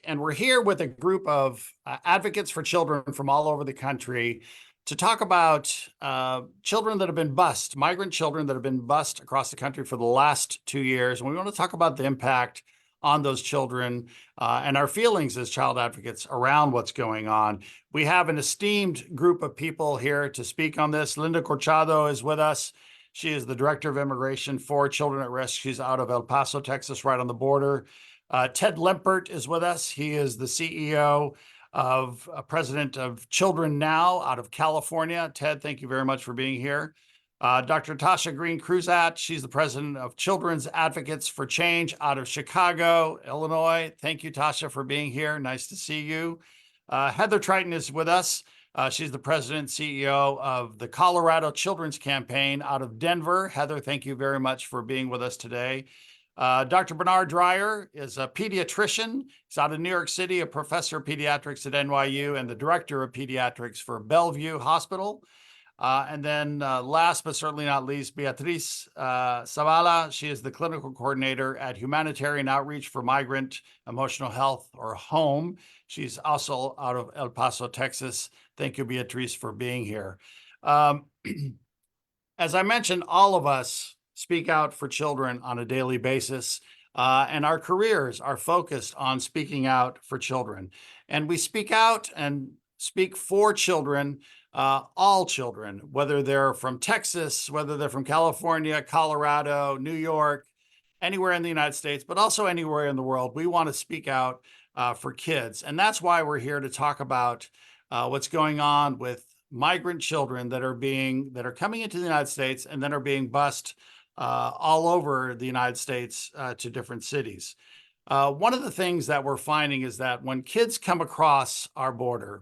and we're here with a group of advocates for children from all over the country to talk about children that have been bused, migrant children that have been bused across the country for the last 2 years. And we want to talk about the impact on those children and our feelings as child advocates around what's going on. We have an esteemed group of people here to speak on this. Linda Corchado is with us. She is the Director of Immigration for Children at Risk. She's out of El Paso, Texas, right on the border. Ted Lempert is with us. He is the CEO of President of Children Now out of California. Ted, thank you very much for being here. Dr. Tasha Green-Cruzat, she's the president of Children's Advocates for Change out of Chicago, Illinois. Thank you, Tasha, for being here. Nice to see you. Heather Triton is with us. She's the president and CEO of the Colorado Children's Campaign out of Denver. Heather, thank you very much for being with us today. Dr. Bernard Dreyer is a pediatrician. He's out of New York City, a professor of pediatrics at NYU and the director of pediatrics for Bellevue Hospital. And then last but certainly not least, Beatriz Zavala. She is the clinical coordinator at Humanitarian Outreach for Migrant Emotional Health, or HOME. She's also out of El Paso, Texas. Thank you, Beatriz, for being here. As I mentioned, all of us speak out for children on a daily basis, and our careers are focused on speaking out for children. And we speak out and speak for children, all children, whether they're from Texas, whether they're from California, Colorado, New York, anywhere in the United States, but also anywhere in the world. We want to speak out for kids. And that's why we're here to talk about what's going on with migrant children that are coming into the United States and then are being bused all over the United States to different cities. One of the things that we're finding is that when kids come across our border,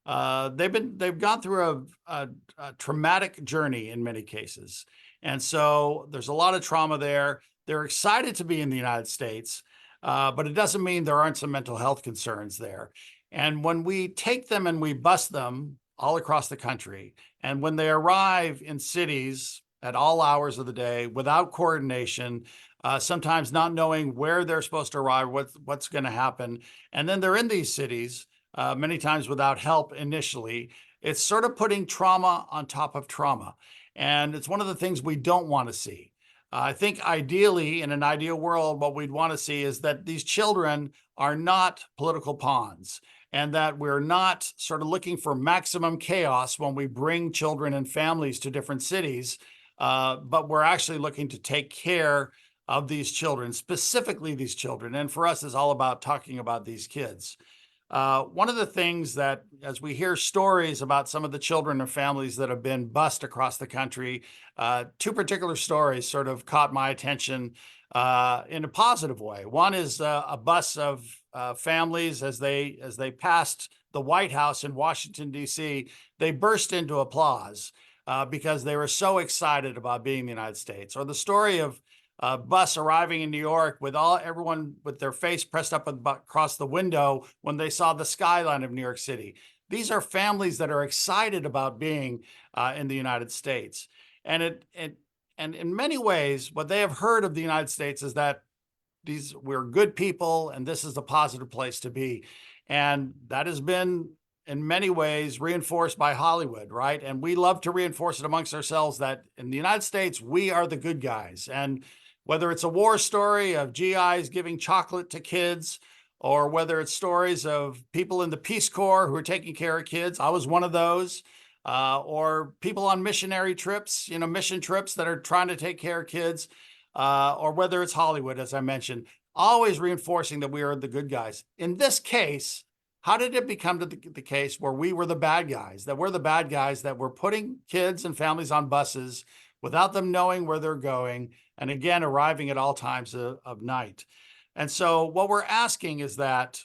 they've gone through a traumatic journey in many cases. And so there's a lot of trauma there. They're excited to be in the United States, but it doesn't mean there aren't some mental health concerns there. And when we take them and we bus them all across the country, and when they arrive in cities at all hours of the day without coordination, sometimes not knowing where they're supposed to arrive, what's going to happen, and then they're in these cities, many times without help initially, it's sort of putting trauma on top of trauma. And it's one of the things we don't want to see. I think ideally, in an ideal world, what we'd want to see is that these children are not political pawns, and that we're not sort of looking for maximum chaos when we bring children and families to different cities, but we're actually looking to take care of these children, specifically these children. And for us, it's all about talking about these kids. One of the things that, as we hear stories about some of the children and families that have been bused across the country, two particular stories sort of caught my attention in a positive way. One is a bus of families as they passed the White House in Washington, D.C., they burst into applause because they were so excited about being in the United States. Or the story of a bus arriving in New York with everyone with their face pressed up across the window when they saw the skyline of New York City. These are families that are excited about being in the United States. And in many ways, what they have heard of the United States is that we're good people and this is a positive place to be. And that has been in many ways reinforced by Hollywood, right? And we love to reinforce it amongst ourselves that in the United States, we are the good guys. And whether it's a war story of GIs giving chocolate to kids, or whether it's stories of people in the Peace Corps who are taking care of kids, I was one of those, or people on missionary trips, mission trips that are trying to take care of kids, or whether it's Hollywood, as I mentioned, always reinforcing that we are the good guys. In this case, how did it become the case where we were the bad guys, that we're the bad guys, that we're putting kids and families on buses without them knowing where they're going, and again, arriving at all times of night? And so what we're asking is that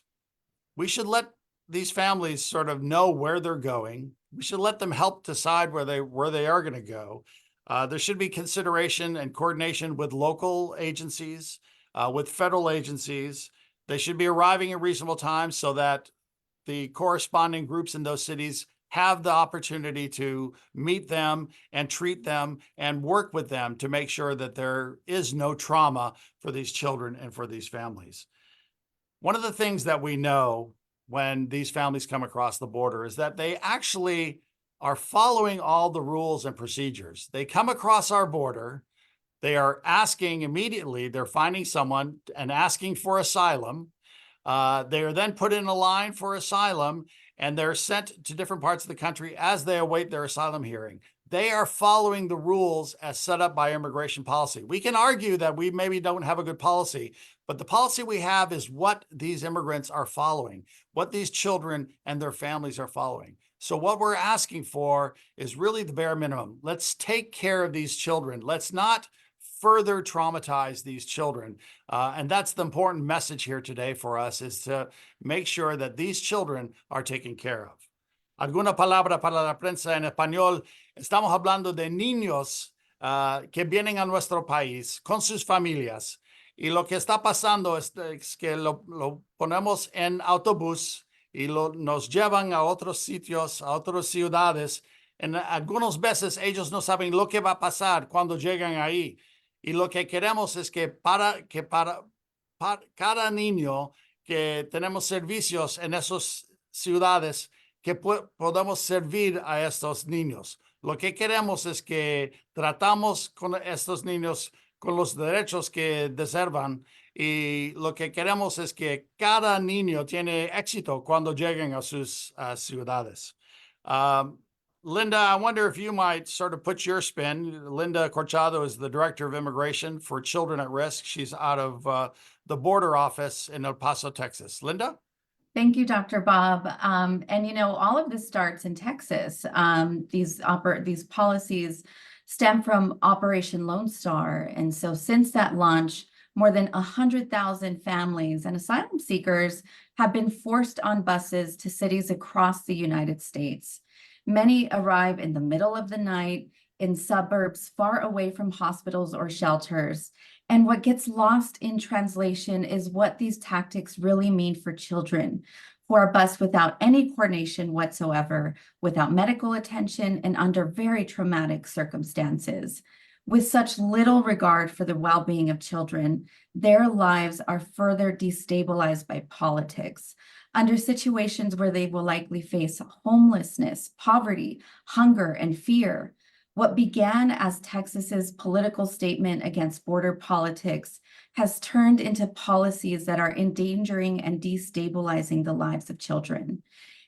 we should let these families sort of know where they're going. We should let them help decide where they are going to go. There should be consideration and coordination with local agencies, with federal agencies. They should be arriving at reasonable times so that the corresponding groups in those cities have the opportunity to meet them and treat them and work with them to make sure that there is no trauma for these children and for these families. One of the things that we know when these families come across the border is that they actually are following all the rules and procedures. They come across our border, they are asking immediately, they're finding someone and asking for asylum. They are then put in a line for asylum, and they're sent to different parts of the country as they await their asylum hearing. They are following the rules as set up by immigration policy. We can argue that we maybe don't have a good policy, but the policy we have is what these immigrants are following, what these children and their families are following. So what we're asking for is really the bare minimum. Let's take care of these children. Let's not further traumatize these children. And that's the important message here today for us, is to make sure that these children are taken care of. Alguna palabra para la prensa en español. Estamos hablando de niños que vienen a nuestro país con sus familias. Y lo que está pasando es que lo ponemos en autobús y nos llevan a otros sitios, a otras ciudades. En algunas veces ellos no saben lo que va a pasar cuando llegan ahí. Y lo que queremos es que para cada niño que tenemos servicios en esas ciudades, que podamos servir a estos niños. Lo que queremos es que tratamos con estos niños con los derechos que deservan, y lo que queremos es que cada niño tiene éxito cuando lleguen a sus ciudades. Linda, I wonder if you might sort of put your spin. Linda Corchado is the Director of Immigration for Children at Risk. She's out of the border office in El Paso, Texas. Linda? Thank you, Dr. Bob. And you know, all of this starts in Texas. These policies stem from Operation Lone Star. And so since that launch, more than 100,000 families and asylum seekers have been forced on buses to cities across the United States. Many arrive in the middle of the night in suburbs far away from hospitals or shelters. And what gets lost in translation is what these tactics really mean for children who are bused without any coordination whatsoever, without medical attention, and under very traumatic circumstances. With such little regard for the well-being of children, their lives are further destabilized by politics, under situations where they will likely face homelessness, poverty, hunger, and fear. What began as Texas's political statement against border politics has turned into policies that are endangering and destabilizing the lives of children.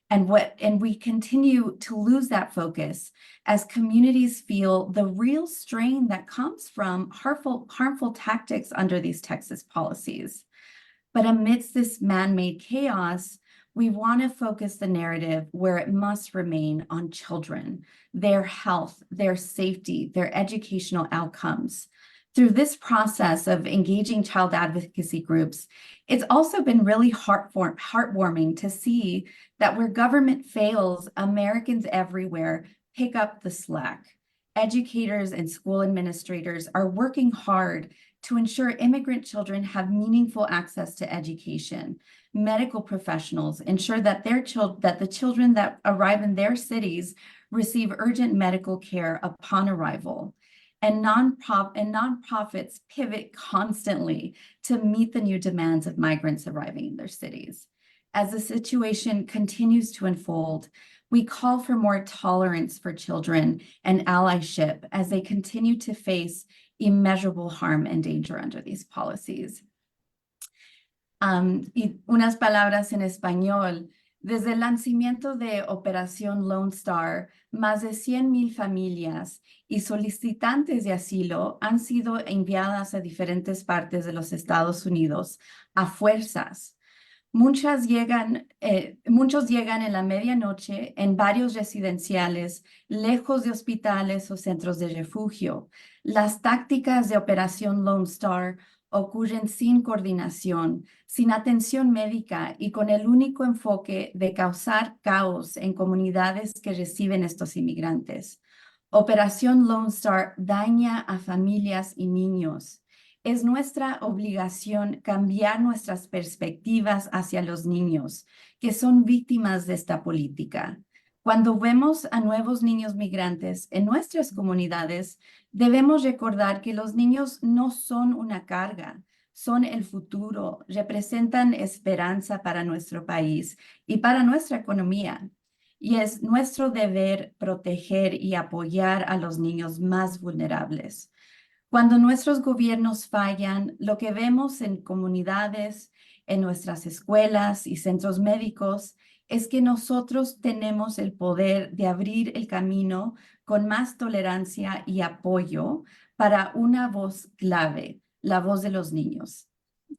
And we continue to lose that focus as communities feel the real strain that comes from harmful tactics under these Texas policies. But amidst this man-made chaos, we want to focus the narrative where it must remain on children, their health, their safety, their educational outcomes. Through this process of engaging child advocacy groups, it's also been really heartwarming to see that where government fails, Americans everywhere pick up the slack. Educators and school administrators are working hard to ensure immigrant children have meaningful access to education. Medical professionals ensure that the children that arrive in their cities receive urgent medical care upon arrival. And nonprofits pivot constantly to meet the new demands of migrants arriving in their cities. As the situation continues to unfold, we call for more tolerance for children and allyship as they continue to face immeasurable harm and danger under these policies. Y unas palabras en español. Desde el lanzamiento de Operación Lone Star, más de 100,000 familias y solicitantes de asilo han sido enviadas a diferentes partes de los Estados Unidos a fuerzas. Muchos llegan en la medianoche en barrios residenciales, lejos de hospitales o centros de refugio. Las tácticas de Operación Lone Star ocurren sin coordinación, sin atención médica y con el único enfoque de causar caos en comunidades que reciben estos inmigrantes. Operación Lone Star daña a familias y niños. Es nuestra obligación cambiar nuestras perspectivas hacia los niños, que son víctimas de esta política. Cuando vemos a nuevos niños migrantes en nuestras comunidades, debemos recordar que los niños no son una carga. son el futuro, representan esperanza para nuestro país y para nuestra economía. Y es nuestro deber proteger y apoyar a los niños más vulnerables. Cuando nuestros gobiernos fallan, lo que vemos en comunidades, en nuestras escuelas y centros médicos, es que nosotros tenemos el poder de abrir el camino con más tolerancia y apoyo para una voz clave, la voz de los niños.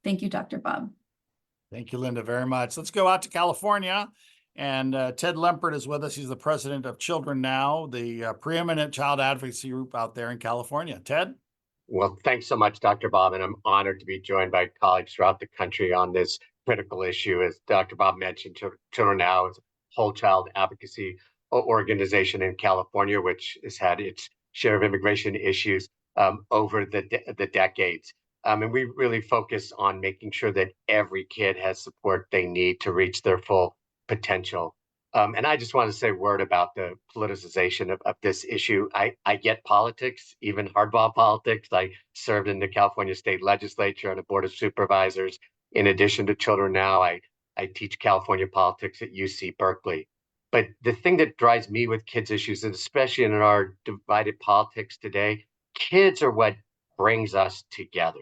Thank you, Dr. Bob. Thank you, Linda, very much. Let's go out to California. And Ted Lempert is with us. He's the president of Children Now, the preeminent child advocacy group out there in California. Ted? Well, thanks so much, Dr. Bob, and I'm honored to be joined by colleagues throughout the country on this critical issue. As Dr. Bob mentioned, Children Now is a whole child advocacy organization in California, which has had its share of immigration issues over the decades. And we really focus on making sure that every kid has support they need to reach their full potential. And I just want to say a word about the politicization of this issue. I get politics, even hardball politics. I served in the California State Legislature and the Board of Supervisors. In addition to Children Now, I teach California politics at UC Berkeley. But the thing that drives me with kids issues, and especially in our divided politics today, kids are what brings us together.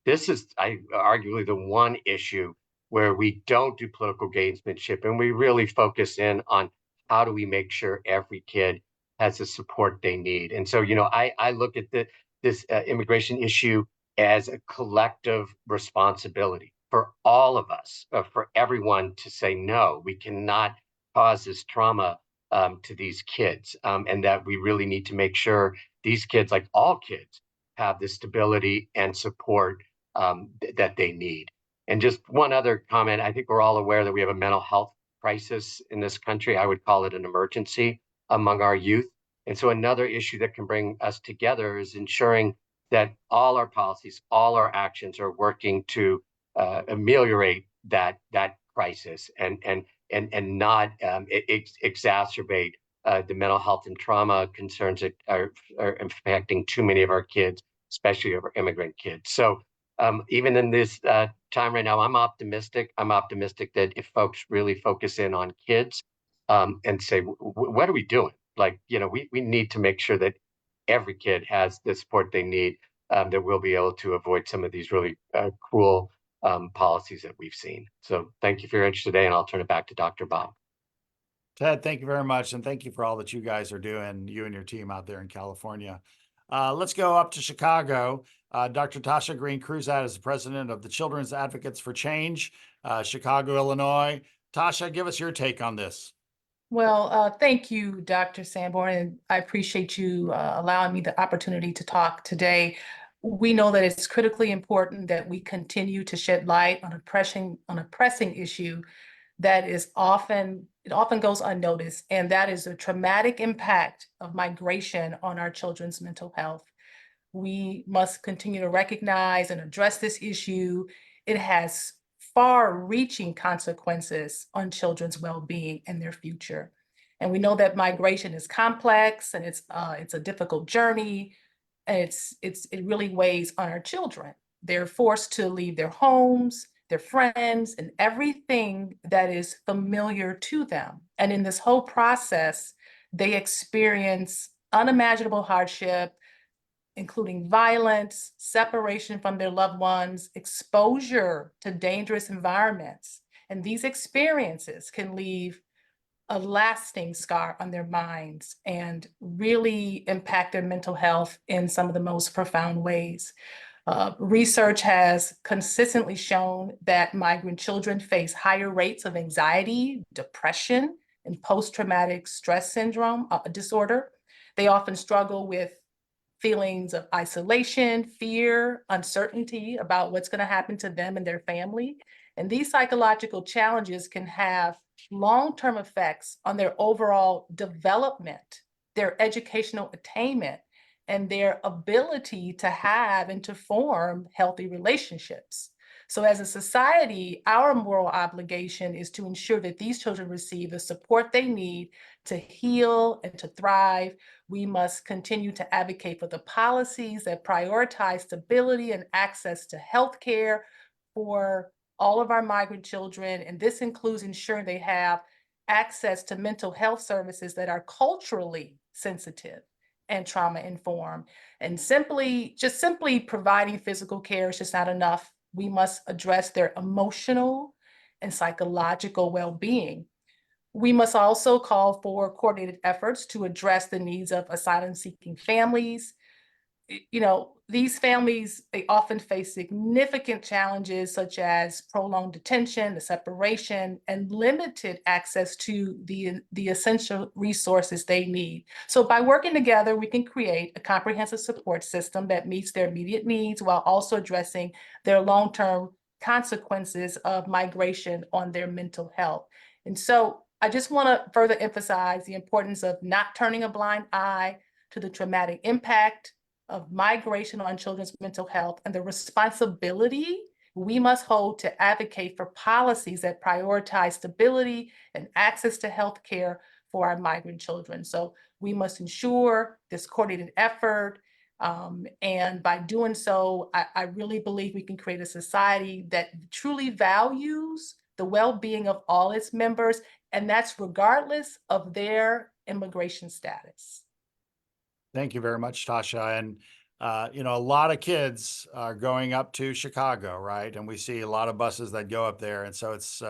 This is arguably the one issue where we don't do political gamesmanship and we really focus in on how do we make sure every kid has the support they need. And so, I look at this immigration issue as a collective responsibility for all of us, for everyone to say, no, we cannot cause this trauma to these kids, and that we really need to make sure these kids, like all kids, have the stability and support that they need. And just one other comment, I think we're all aware that we have a mental health crisis in this country. I would call it an emergency among our youth. And so another issue that can bring us together is ensuring that all our policies, all our actions are working to ameliorate that crisis and not exacerbate the mental health and trauma concerns that are affecting too many of our kids, especially our immigrant kids. So even in this time right now, I'm optimistic. I'm optimistic that if folks really focus in on kids and say, what are we doing? Like, we need to make sure that every kid has the support they need, that we'll be able to avoid some of these really cruel policies that we've seen. So thank you for your interest today, and I'll turn it back to Dr. Bob. Ted, thank you very much. And thank you for all that you guys are doing, you and your team out there in California. Let's go up to Chicago. Dr. Tasha Green Cruzat is the president of the Children's Advocates for Change, Chicago, Illinois. Tasha, give us your take on this. Well, thank you, Dr. Sanborn, and I appreciate you allowing me the opportunity to talk today. We know that it's critically important that we continue to shed light on a pressing issue that often goes unnoticed, and that is the traumatic impact of migration on our children's mental health. We must continue to recognize and address this issue. It has far-reaching consequences on children's well-being and their future. And we know that migration is complex and it's a difficult journey, and it really weighs on our children. They're forced to leave their homes, their friends, and everything that is familiar to them. And in this whole process, they experience unimaginable hardship, including violence, separation from their loved ones, exposure to dangerous environments. And these experiences can leave a lasting scar on their minds and really impact their mental health in some of the most profound ways. Research has consistently shown that migrant children face higher rates of anxiety, depression, and post-traumatic stress syndrome disorder. They often struggle with feelings of isolation, fear, uncertainty about what's going to happen to them and their family. And these psychological challenges can have long-term effects on their overall development, their educational attainment, and their ability to have and to form healthy relationships. So as a society, our moral obligation is to ensure that these children receive the support they need to heal and to thrive. We must continue to advocate for the policies that prioritize stability and access to healthcare for all of our migrant children. And this includes ensuring they have access to mental health services that are culturally sensitive and trauma informed. And simply providing physical care is just not enough. We must address their emotional and psychological well-being. We must also call for coordinated efforts to address the needs of asylum-seeking families. You know, these families, they often face significant challenges such as prolonged detention, the separation, and limited access to the essential resources they need. So by working together, we can create a comprehensive support system that meets their immediate needs while also addressing their long-term consequences of migration on their mental health. And so I just want to further emphasize the importance of not turning a blind eye to the traumatic impact of migration on children's mental health and the responsibility we must hold to advocate for policies that prioritize stability and access to health care for our migrant children. So we must ensure this coordinated effort. And by doing so, I really believe we can create a society that truly values the well-being of all its members, and that's regardless of their immigration status. Thank you very much, Tasha. And, you know, a lot of kids are going up to Chicago, right? And we see a lot of buses that go up there. And so it's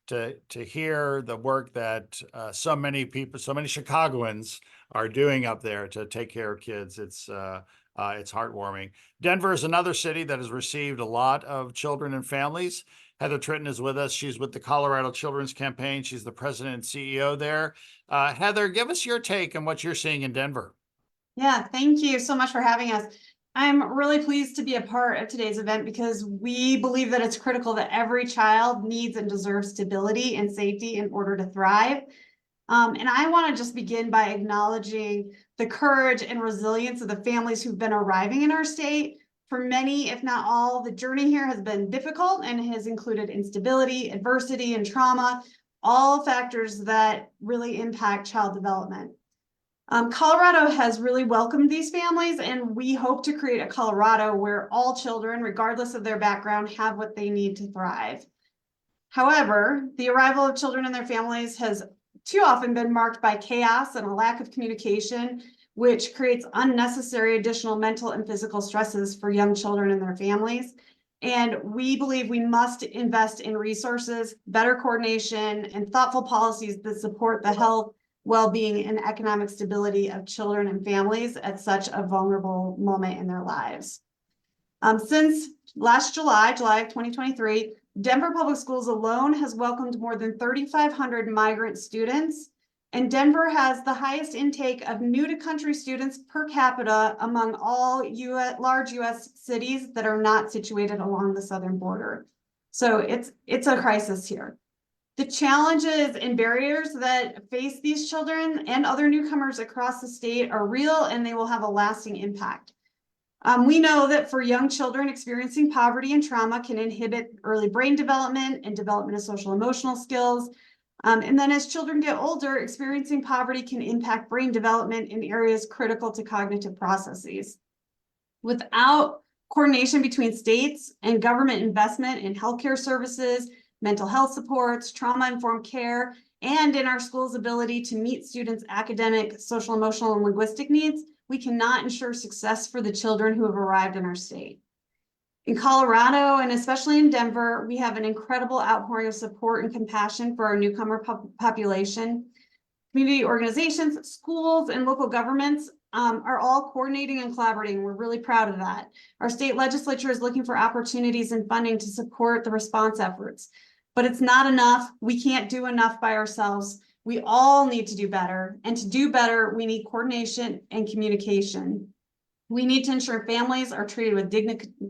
to hear the work that so many people, so many Chicagoans are doing up there to take care of kids. It's heartwarming. Denver is another city that has received a lot of children and families. Heather Tritton is with us. She's with the Colorado Children's Campaign. She's the president and CEO there. Heather, give us your take on what you're seeing in Denver. Yeah, thank you so much for having us. I'm really pleased to be a part of today's event because we believe that it's critical that every child needs and deserves stability and safety in order to thrive. And I want to just begin by acknowledging the courage and resilience of the families who've been arriving in our state. For many, if not all, the journey here has been difficult and has included instability, adversity, and trauma, all factors that really impact child development. Colorado has really welcomed these families, and we hope to create a Colorado where all children, regardless of their background, have what they need to thrive. However, the arrival of children and their families has too often been marked by chaos and a lack of communication, which creates unnecessary additional mental and physical stresses for young children and their families. And we believe we must invest in resources, better coordination, and thoughtful policies that support the health, well-being, and economic stability of children and families at such a vulnerable moment in their lives. Since last July of 2023, Denver Public Schools alone has welcomed more than 3,500 migrant students, and Denver has the highest intake of new-to-country students per capita among all large U.S. cities that are not situated along the southern border. So it's a crisis here. The challenges and barriers that face these children and other newcomers across the state are real, and they will have a lasting impact. We know that for young children, experiencing poverty and trauma can inhibit early brain development and development of social emotional skills. And then as children get older, experiencing poverty can impact brain development in areas critical to cognitive processes. Without coordination between states and government investment in healthcare services, mental health supports, trauma-informed care, and in our schools' ability to meet students' academic, social, emotional, and linguistic needs, we cannot ensure success for the children who have arrived in our state. In Colorado, and especially in Denver, we have an incredible outpouring of support and compassion for our newcomer population. Community organizations, schools, and local governments are all coordinating and collaborating. We're really proud of that. Our state legislature is looking for opportunities and funding to support the response efforts. But it's not enough. We can't do enough by ourselves. We all need to do better. And to do better, we need coordination and communication. We need to ensure families are treated with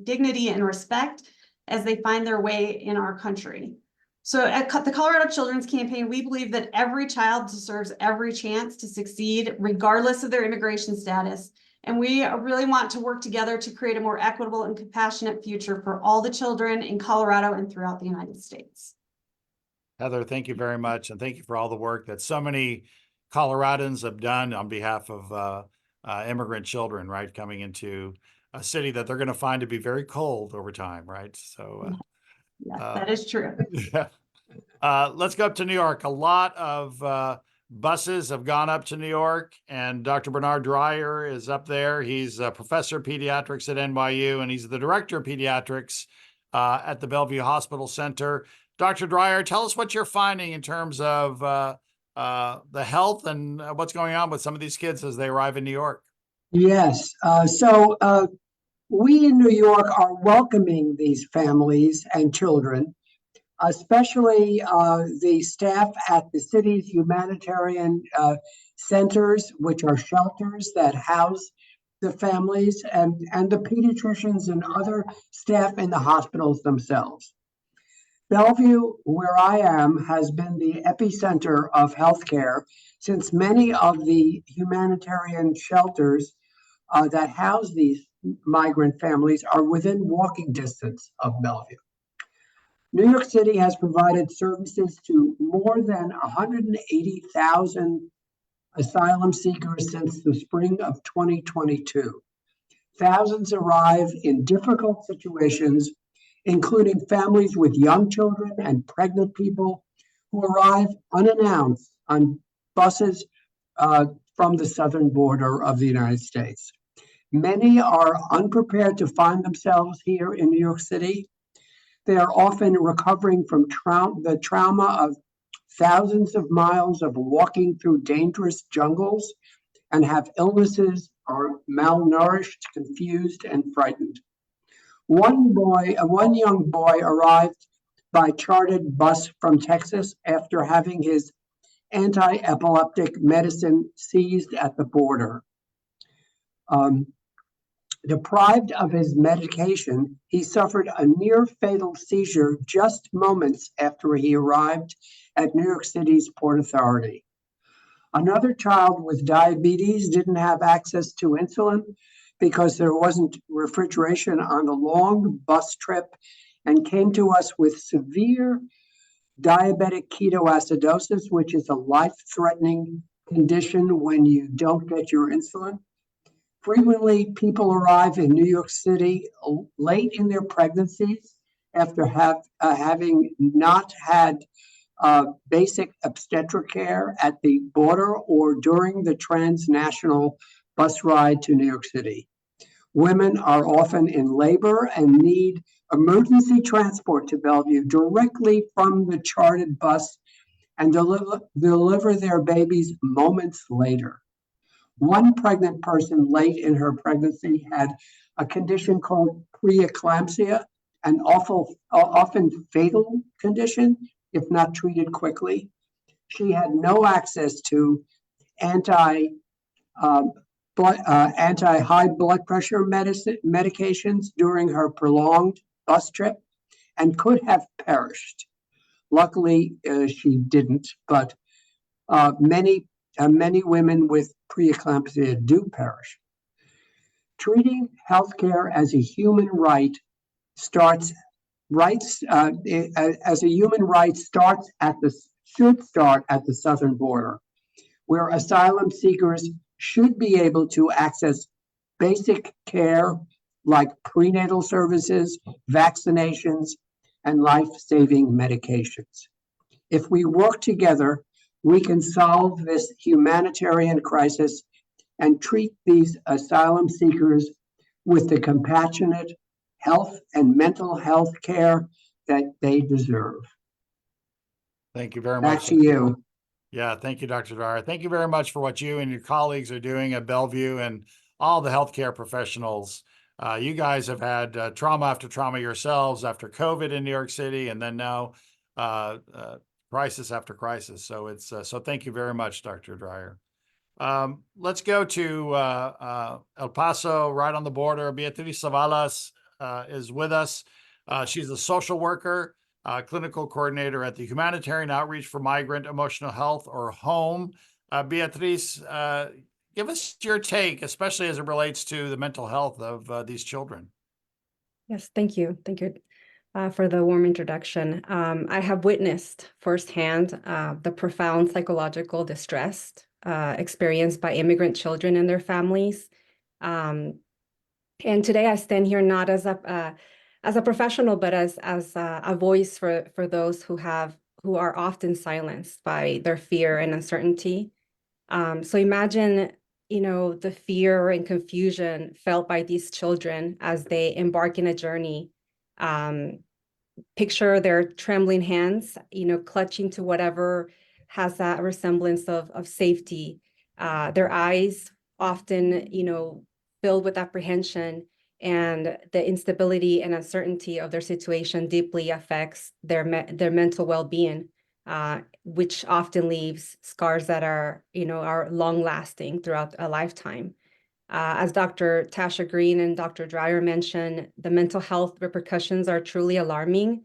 dignity and respect as they find their way in our country. So at the Colorado Children's Campaign, we believe that every child deserves every chance to succeed, regardless of their immigration status. And we really want to work together to create a more equitable and compassionate future for all the children in Colorado and throughout the United States. Heather, thank you very much. And thank you for all the work that so many Coloradans have done on behalf of immigrant children, right? Coming into a city that they're going to find to be very cold over time, right? So, Yes, that is true. yeah. Let's go up to New York. A lot of buses have gone up to New York, and Dr. Bernard Dreyer is up there. He's a professor of pediatrics at NYU, and he's the director of pediatrics at the Bellevue Hospital Center. Dr. Dreyer, tell us what you're finding in terms of the health and what's going on with some of these kids as they arrive in New York. Yes. We in New York are welcoming these families and children, especially the staff at the city's humanitarian centers, which are shelters that house the families, and the pediatricians and other staff in the hospitals themselves. Bellevue, where I am, has been the epicenter of healthcare since many of the humanitarian shelters that house these migrant families are within walking distance of Bellevue. New York City has provided services to more than 180,000 asylum seekers since the spring of 2022. Thousands arrive in difficult situations, including families with young children and pregnant people who arrive unannounced on buses from the southern border of the United States. Many are unprepared to find themselves here in New York City. They are often recovering from the trauma of thousands of miles of walking through dangerous jungles and have illnesses, are malnourished, confused, and frightened. One young boy arrived by chartered bus from Texas after having his anti-epileptic medicine seized at the border. Deprived of his medication, he suffered a near-fatal seizure just moments after he arrived at New York City's Port Authority. Another child with diabetes didn't have access to insulin because there wasn't refrigeration on a long bus trip and came to us with severe diabetic ketoacidosis, which is a life-threatening condition when you don't get your insulin. Frequently, people arrive in New York City late in their pregnancies after having not had basic obstetric care at the border or during the transnational bus ride to New York City. Women are often in labor and need emergency transport to Bellevue directly from the chartered bus and deliver their babies moments later. One pregnant person late in her pregnancy had a condition called preeclampsia, an often fatal condition if not treated quickly. She had no access to anti-high blood pressure medications during her prolonged bus trip and could have perished. Luckily, she didn't, but many women with preeclampsia do perish. Treating healthcare as a human right should start at the southern border, where asylum seekers should be able to access basic care like prenatal services, vaccinations, and life-saving medications. If we work together, we can solve this humanitarian crisis and treat these asylum seekers with the compassionate health and mental health care that they deserve. Thank you very much. Back to you. Yeah, thank you, Dr. Dreyer. Thank you very much for what you and your colleagues are doing at Bellevue and all the healthcare professionals. You guys have had trauma after trauma yourselves after COVID in New York City, and then now crisis after crisis. So it's so thank you very much, Dr. Dreyer. Let's go to El Paso, right on the border. Beatriz Savalas is with us. She's a social worker, clinical coordinator at the Humanitarian Outreach for Migrant Emotional Health, or HOME. Beatriz, give us your take, especially as it relates to the mental health of these children. Yes, thank you. Thank you for the warm introduction. I have witnessed firsthand the profound psychological distress experienced by immigrant children and their families. And today I stand here not as a professional, but as a voice for those who are often silenced by their fear and uncertainty. So imagine, the fear and confusion felt by these children as they embark in a journey. Picture their trembling hands, clutching to whatever has that resemblance of safety. Their eyes often, filled with apprehension, and the instability and uncertainty of their situation deeply affects their mental well-being, which often leaves scars that are long lasting throughout a lifetime. As Dr. Tasha Green and Dr. Dreyer mentioned, the mental health repercussions are truly alarming.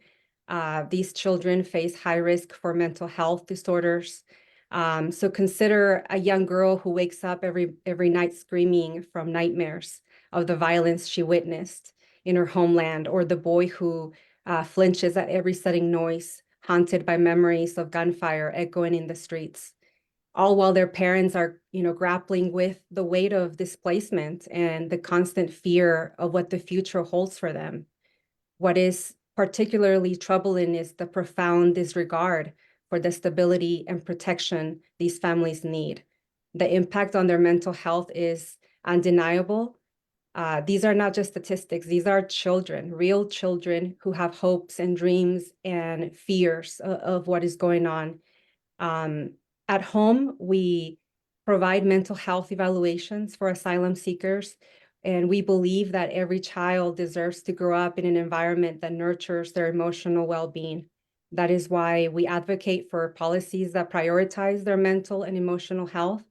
These children face high risk for mental health disorders. So consider a young girl who wakes up every night screaming from nightmares of the violence she witnessed in her homeland, or the boy who flinches at every sudden noise, haunted by memories of gunfire echoing in the streets. All while their parents are, grappling with the weight of displacement and the constant fear of what the future holds for them. What is particularly troubling is the profound disregard for the stability and protection these families need. The impact on their mental health is undeniable. These are not just statistics. These are children, real children who have hopes and dreams and fears of what is going on. At home, we provide mental health evaluations for asylum seekers, and we believe that every child deserves to grow up in an environment that nurtures their emotional well-being. That is why we advocate for policies that prioritize their mental and emotional health,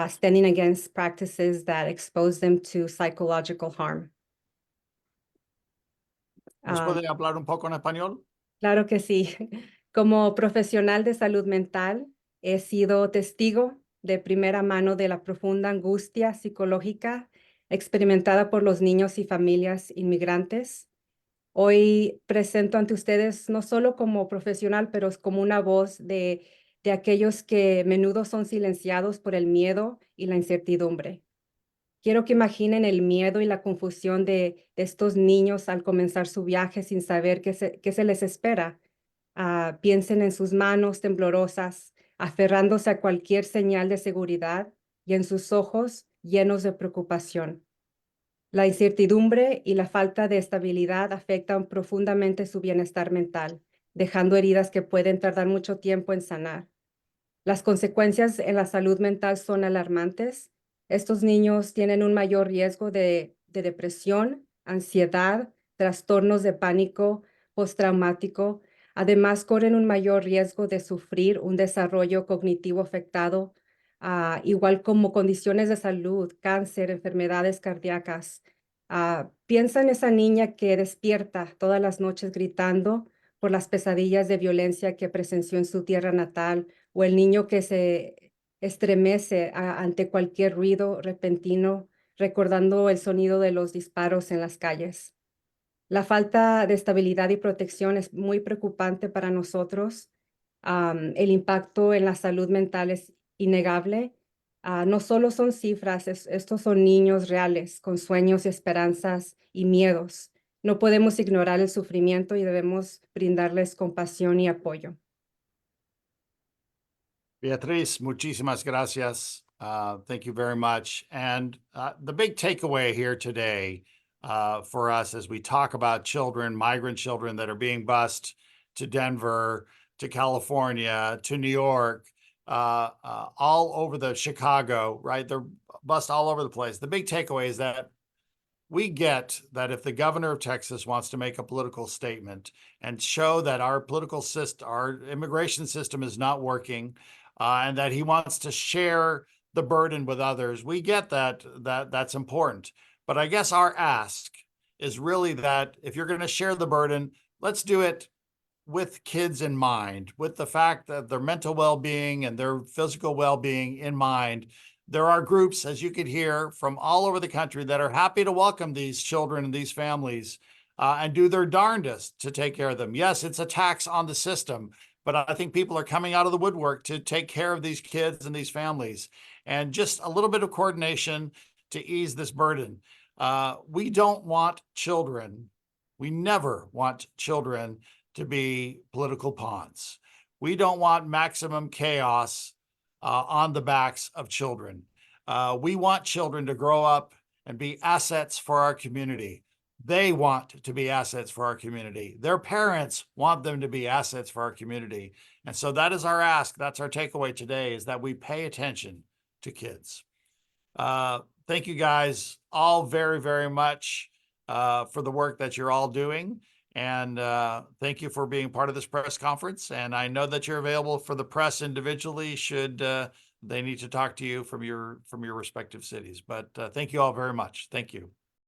standing against practices that expose them to psychological harm. ¿Nos puede hablar un poco en español? Claro que sí. Como profesional de salud mental, he sido testigo de primera mano de la profunda angustia psicológica experimentada por los niños y familias inmigrantes. Hoy presento ante ustedes no solo como profesional, pero como una voz de aquellos que a menudo son silenciados por el miedo y la incertidumbre. Quiero que imaginen el miedo y la confusión de estos niños al comenzar su viaje sin saber qué se les espera. Piensen en sus manos temblorosas, aferrándose a cualquier señal de seguridad, y en sus ojos llenos de preocupación. La incertidumbre y la falta de estabilidad afectan profundamente su bienestar mental, dejando heridas que pueden tardar mucho tiempo en sanar. Las consecuencias en la salud mental son alarmantes. Estos niños tienen un mayor riesgo de depresión, ansiedad, trastornos de pánico postraumático. Además, corren un mayor riesgo de sufrir un desarrollo cognitivo afectado, igual como condiciones de salud, cáncer, enfermedades cardíacas. Piensa en esa niña que despierta todas las noches gritando por las pesadillas de violencia que presenció en su tierra natal, o el niño que se estremece ante cualquier ruido repentino, recordando el sonido de los disparos en las calles. La falta de estabilidad y protección es muy preocupante para nosotros. El impacto en la salud mental es innegable. No solo son cifras, estos son niños reales con sueños, esperanzas y miedos. No podemos ignorar el sufrimiento y debemos brindarles compasión y apoyo. Beatriz, muchísimas gracias. Thank you very much. And the big takeaway here today for us as we talk about children, migrant children that are being bused to Denver, to California, to New York, all over the Chicago, right? They're bused all over the place. The big takeaway is that we get that if the governor of Texas wants to make a political statement and show that our political system, our immigration system is not working, and that he wants to share the burden with others, we get that's important. But I guess our ask is really that if you're going to share the burden, let's do it with kids in mind, with the fact that their mental well-being and their physical well-being in mind, There are groups, as you could hear, from all over the country that are happy to welcome these children and these families and do their darndest to take care of them. Yes, it's a tax on the system, but I think people are coming out of the woodwork to take care of these kids and these families, and just a little bit of coordination to ease this burden. We don't want children. We never want children to be political pawns. We don't want maximum chaos on the backs of children. We want children to grow up and be assets for our community. They want to be assets for our community. Their parents want them to be assets for our community. And so that is our ask. That's our takeaway today, is that we pay attention to kids. Thank you guys all very, very much for the work that you're all doing. And thank you for being part of this press conference. And I know that you're available for the press individually should they need to talk to you from your respective cities. But thank you all very much. Thank you.